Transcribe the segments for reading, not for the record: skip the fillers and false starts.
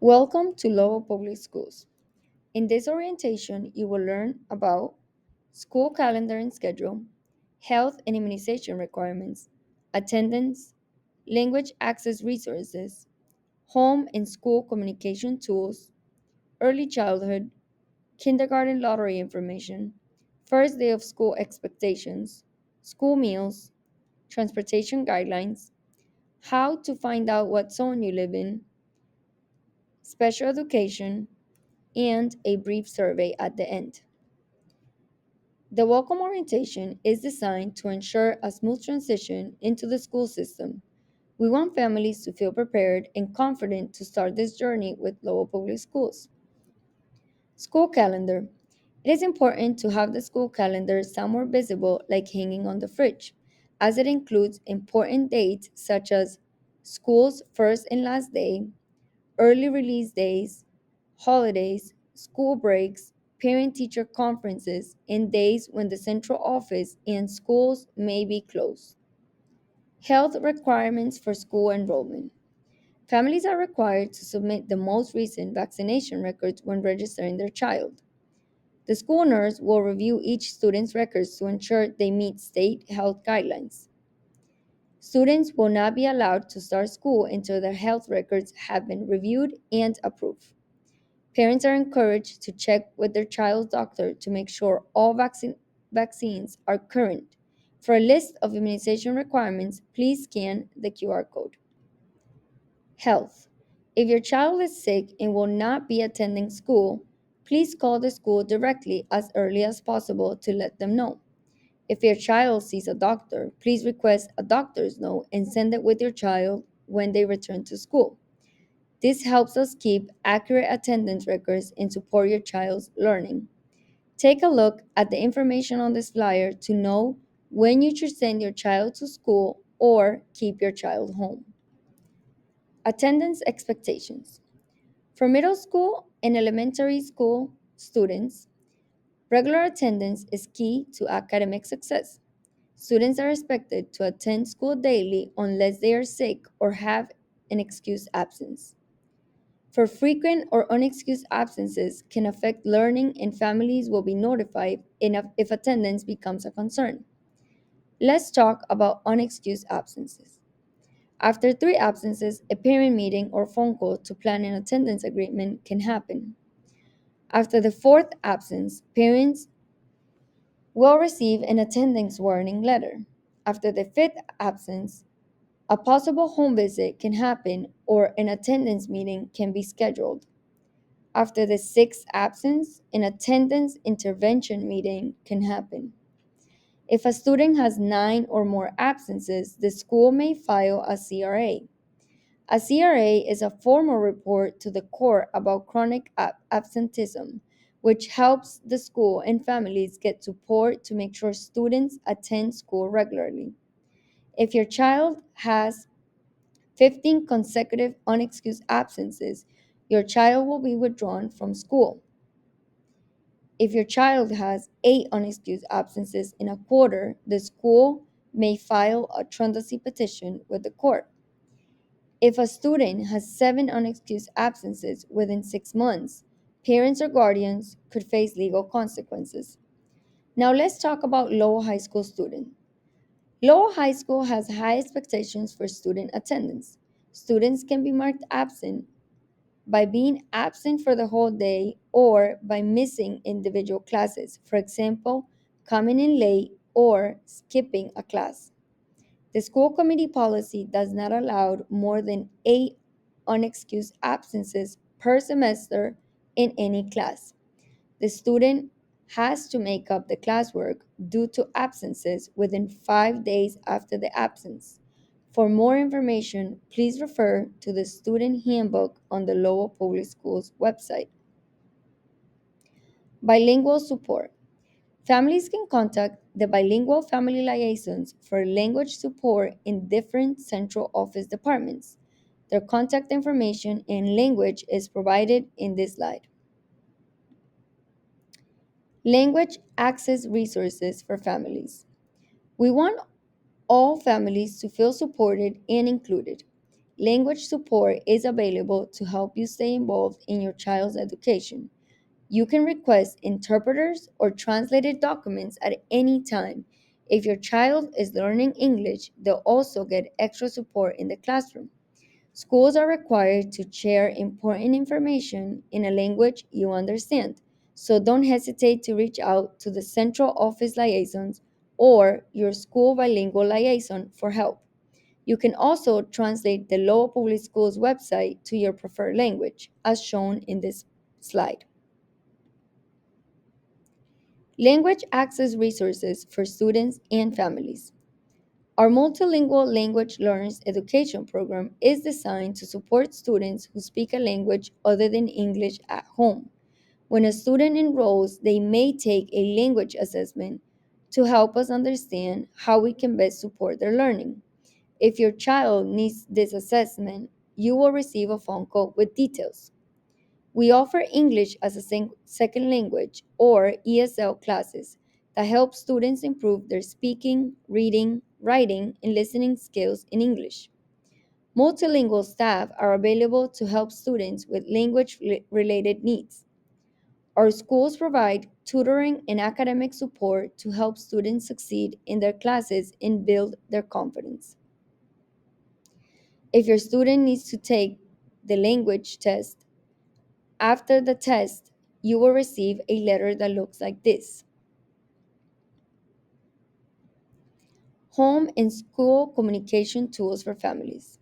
Welcome to Lowell Public Schools. In this orientation, you will learn about school calendar and schedule, health and immunization requirements, attendance, language access resources, home and school communication tools, early childhood, kindergarten lottery information, first day of school expectations, school meals, transportation guidelines, how to find out what zone you live in, special education, and a brief survey at the end. The welcome orientation is designed to ensure a smooth transition into the school system. We want families to feel prepared and confident to start this journey with Lowell Public Schools. School calendar. It is important to have the school calendar somewhere visible, like hanging on the fridge, as it includes important dates such as school's first and last day, early release days, holidays, school breaks, parent teacher conferences, and days when the central office and schools may be closed. Health requirements for school enrollment. Families are required to submit the most recent vaccination records when registering their child. The school nurse will review each student's records to ensure they meet state health guidelines. Students will not be allowed to start school until their health records have been reviewed and approved. Parents are encouraged to check with their child's doctor to make sure all vaccines are current. For a list of immunization requirements, please scan the QR code. Health. If your child is sick and will not be attending school, please call the school directly as early as possible to let them know. If your child sees a doctor, please request a doctor's note and send it with your child when they return to school. This helps us keep accurate attendance records and support your child's learning. Take a look at the information on this flyer to know when you should send your child to school or keep your child home. Attendance expectations. For middle school and elementary school students, regular attendance is key to academic success. Students are expected to attend school daily unless they are sick or have an excused absence. For frequent or unexcused absences can affect learning and families will be notified if attendance becomes a concern. Let's talk about unexcused absences. After 3 absences, a parent meeting or phone call to plan an attendance agreement can happen. After the fourth absence, parents will receive an attendance warning letter. After the fifth absence, a possible home visit can happen or an attendance meeting can be scheduled. After the sixth absence, an attendance intervention meeting can happen. If a student has 9 or more absences, the school may file a CRA. A CRA is a formal report to the court about chronic absenteeism, which helps the school and families get support to make sure students attend school regularly. If your child has 15 consecutive unexcused absences, your child will be withdrawn from school. If your child has 8 unexcused absences in a quarter, the school may file a truancy petition with the court. If a student has 7 unexcused absences within 6 months, parents or guardians could face legal consequences. Now let's talk about Lowell High School students. Lowell High School has high expectations for student attendance. Students can be marked absent by being absent for the whole day or by missing individual classes, for example, coming in late or skipping a class. The school committee policy does not allow more than 8 unexcused absences per semester in any class. The student has to make up the classwork due to absences within 5 days after the absence. For more information, please refer to the student handbook on the Lowell Public Schools website. Bilingual support. Families can contact the bilingual family liaisons for language support in different central office departments. Their contact information and language is provided in this slide. Language access resources for families. We want all families to feel supported and included. language support is available to help you stay involved in your child's education. You can request interpreters or translated documents at any time. If your child is learning English, they'll also get extra support in the classroom. Schools are required to share important information in a language you understand, so don't hesitate to reach out to the central office liaisons or your school bilingual liaison for help. You can also translate the Lowell Public Schools website to your preferred language, as shown in this slide. Language access resources for students and families. Our multilingual language learners education program is designed to support students who speak a language other than English at home. When a student enrolls, they may take a language assessment to help us understand how we can best support their learning. If your child needs this assessment, you will receive a phone call with details. We offer English as a second language or ESL classes that help students improve their speaking, reading, writing, and listening skills in English. Multilingual staff are available to help students with language related needs. Our schools provide tutoring and academic support to help students succeed in their classes and build their confidence. If your student needs to take the language test, after the test, you will receive a letter that looks like this. Home and school communication tools for families.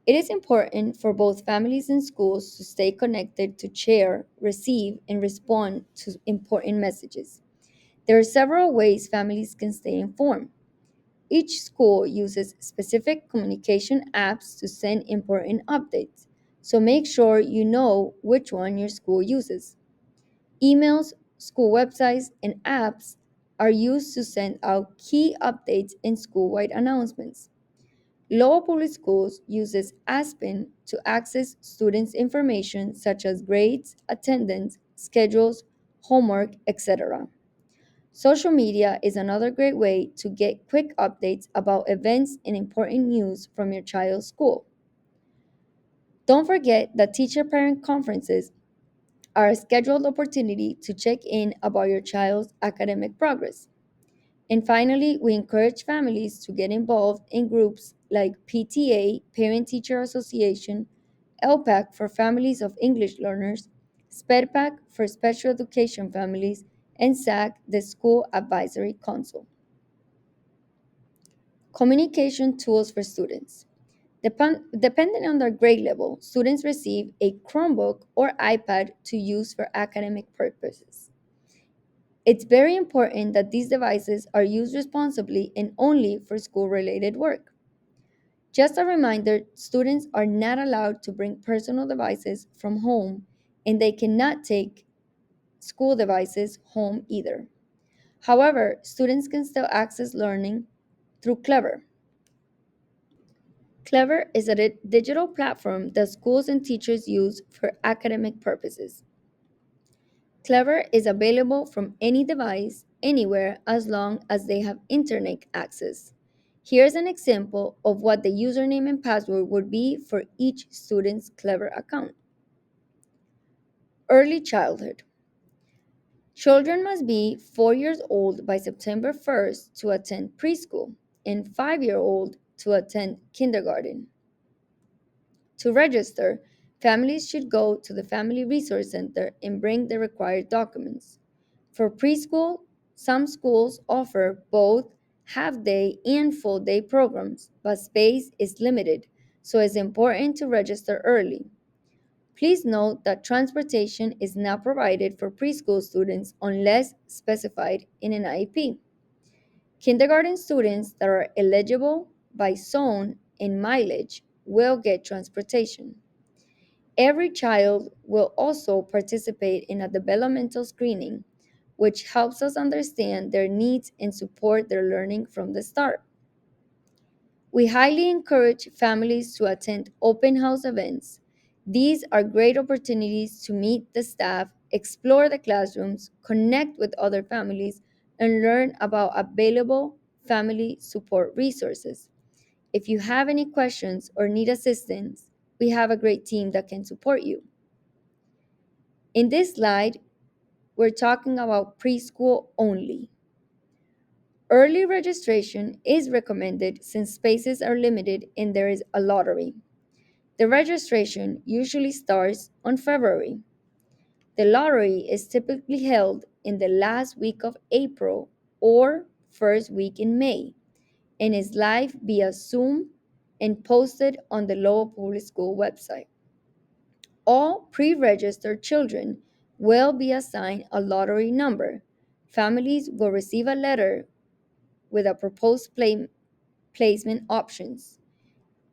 It is important for both families and schools to stay connected to share, receive, and respond to important messages. There are several ways families can stay informed. Each school uses specific communication apps to send important updates, so make sure you know which one your school uses. Emails, school websites, and apps are used to send out key updates and school-wide announcements. Lowell Public Schools uses Aspen to access students' information such as grades, attendance, schedules, homework, etc. Social media is another great way to get quick updates about events and important news from your child's school. Don't forget that teacher parent conferences are a scheduled opportunity to check in about your child's academic progress. And finally, we encourage families to get involved in groups like PTA, Parent Teacher Association, LPAC for families of English learners, SPEDPAC for special education families, and SAC, the School Advisory Council. Communication tools for students. Depending on their grade level, students receive a Chromebook or iPad to use for academic purposes. It's very important that these devices are used responsibly and only for school related work. Just a reminder, students are not allowed to bring personal devices from home and they cannot take school devices home either. However, students can still access learning through Clever. Clever is a digital platform that schools and teachers use for academic purposes. Clever is available from any device, anywhere, as long as they have internet access. Here's an example of what the username and password would be for each student's Clever account. Early childhood. Children must be 4 years old by September 1st to attend preschool and 5-year-old to attend kindergarten. To register, families should go to the Family Resource Center and bring the required documents. For preschool, some schools offer both half-day and full-day programs, but space is limited, so it's important to register early. Please note that transportation is not provided for preschool students unless specified in an IEP. Kindergarten students that are eligible by zone and mileage will get transportation. Every child will also participate in a developmental screening, which helps us understand their needs and support their learning from the start. We highly encourage families to attend open house events. These are great opportunities to meet the staff, explore the classrooms, connect with other families, and learn about available family support resources. If you have any questions or need assistance, we have a great team that can support you. In this slide, we're talking about preschool only. Early registration is recommended since spaces are limited and there is a lottery. The registration usually starts on February. The lottery is typically held in the last week of April or first week in May and is live via Zoom and posted on the Lowell Public School website. All pre-registered children will be assigned a lottery number. Families will receive a letter with a proposed placement options.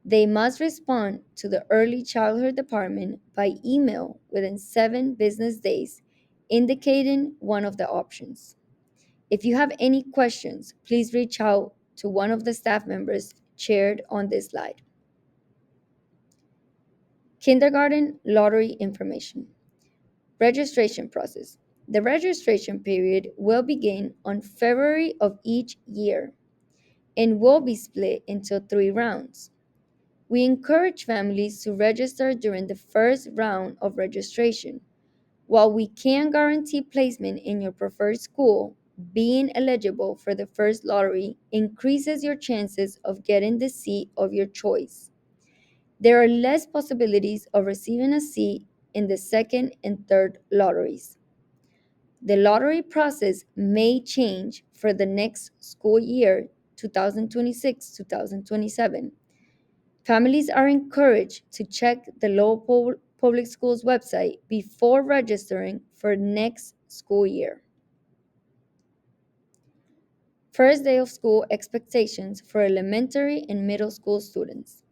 They must respond to the Early Childhood Department by email within 7 business days, indicating one of the options. If you have any questions, please reach out to one of the staff members shared on this slide. Kindergarten lottery information. Registration process. The registration period will begin on February of each year and will be split into 3 rounds. We encourage families to register during the first round of registration. While we can guarantee placement in your preferred school, being eligible for the first lottery increases your chances of getting the seat of your choice. There are less possibilities of receiving a seat in the second and third lotteries. The lottery process may change for the next school year, 2026-2027. Families are encouraged to check the Lowell Public Schools website before registering for next school year. First day of school expectations for elementary and middle school students.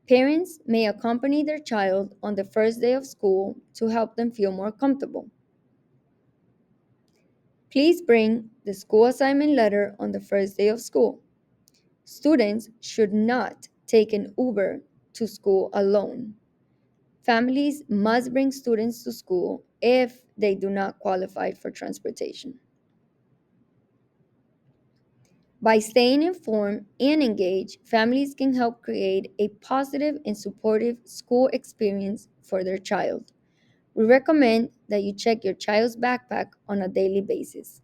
Parents may accompany their child on the first day of school to help them feel more comfortable. Please bring the school assignment letter on the first day of school. Students should not take an Uber to school alone. Families must bring students to school if they do not qualify for transportation. By staying informed and engaged, families can help create a positive and supportive school experience for their child. We recommend that you check your child's backpack on a daily basis.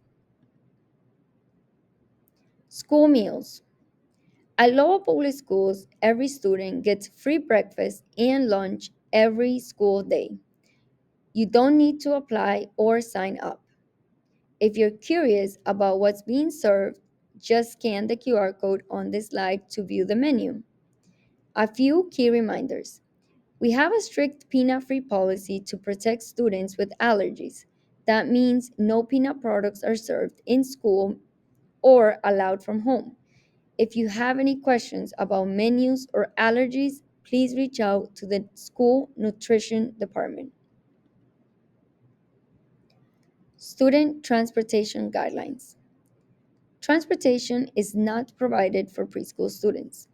School meals. At Lowell Public Schools, every student gets free breakfast and lunch every school day. You don't need to apply or sign up. If you're curious about what's being served, just scan the QR code on this slide to view the menu. A few key reminders. We have a strict peanut-free policy to protect students with allergies. That means no peanut products are served in school or allowed from home. If you have any questions about menus or allergies, please reach out to the school nutrition department. Student transportation guidelines. Transportation is not provided for preschool students.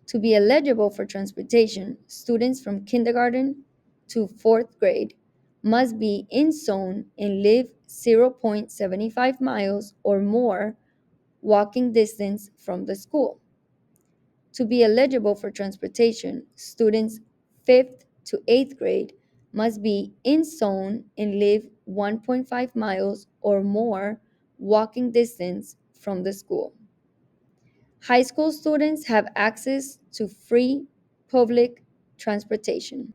To be eligible for transportation, students from kindergarten to 4th grade must be in zone and live 0.75 miles or more walking distance from the school. To be eligible for transportation, students 5th to 8th grade must be in zone and live 1.5 miles or more walking distance from the school. High school students have access to free public transportation.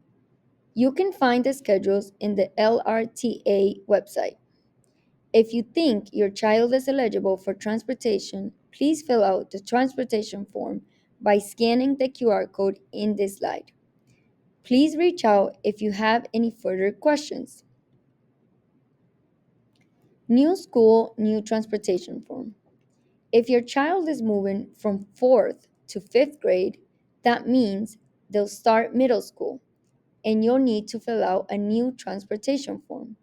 You can find the schedules in the LRTA website. If you think your child is eligible for transportation, please fill out the transportation form by scanning the QR code in this slide. Please reach out if you have any further questions. New school, new transportation form. If your child is moving from 4th to 5th grade, that means they'll start middle school and you'll need to fill out a new transportation form.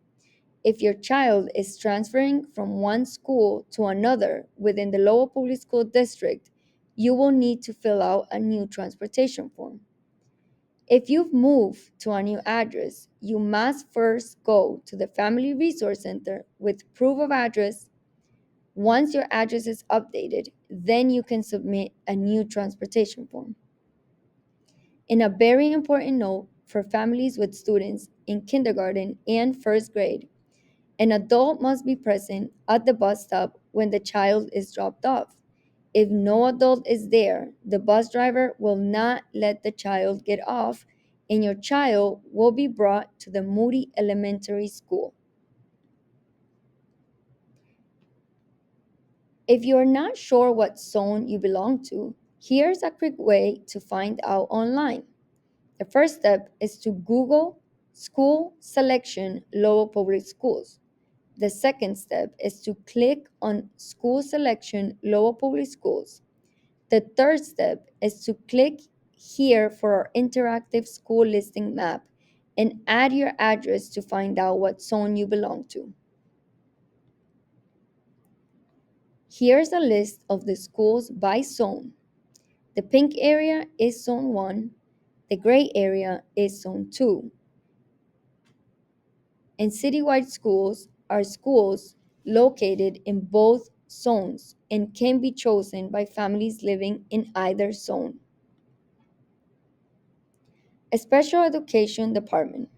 If your child is transferring from one school to another within the Lowell Public School District, you will need to fill out a new transportation form. If you've moved to a new address, you must first go to the Family Resource Center with proof of address, Once your address is updated, then you can submit a new transportation form. And a very important note for families with students in kindergarten and first grade, an adult must be present at the bus stop when the child is dropped off. If no adult is there, the bus driver will not let the child get off, and your child will be brought to the Moody Elementary School. If you are not sure what zone you belong to, here's a quick way to find out online. The first step is to Google School Selection Lowell Public Schools. The second step is to click on School Selection Lowell Public Schools. The third step is to click here for our interactive school listing map and add your address to find out what zone you belong to. Here's a list of the schools by zone. The pink area is Zone 1, the gray area is Zone 2, and citywide schools are schools located in both zones and can be chosen by families living in either zone. A special education department.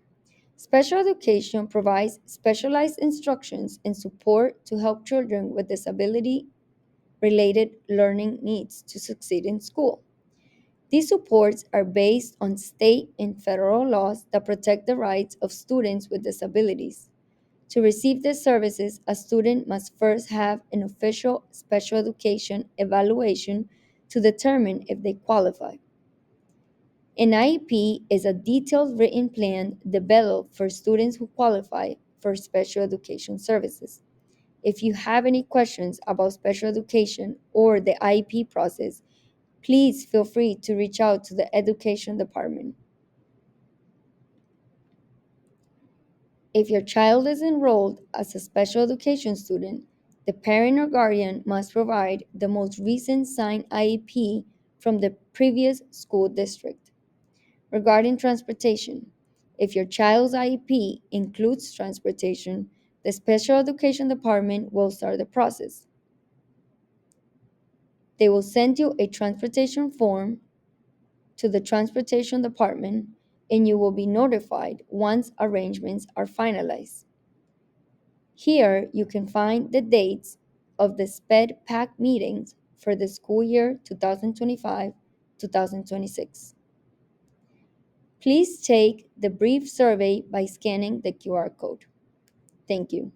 Special education provides specialized instructions and support to help children with disability related learning needs to succeed in school. These supports are based on state and federal laws that protect the rights of students with disabilities. To receive these services, a student must first have an official special education evaluation to determine if they qualify. An IEP is a detailed written plan developed for students who qualify for special education services. If you have any questions about special education or the IEP process, please feel free to reach out to the Education Department. If your child is enrolled as a special education student, the parent or guardian must provide the most recent signed IEP from the previous school district. Regarding transportation, if your child's IEP includes transportation, the special education department will start the process. They will send you a transportation form to the transportation department, and you will be notified once arrangements are finalized. Here you can find the dates of the SPED PAC meetings for the school year 2025-2026. Please take the brief survey by scanning the QR code. Thank you.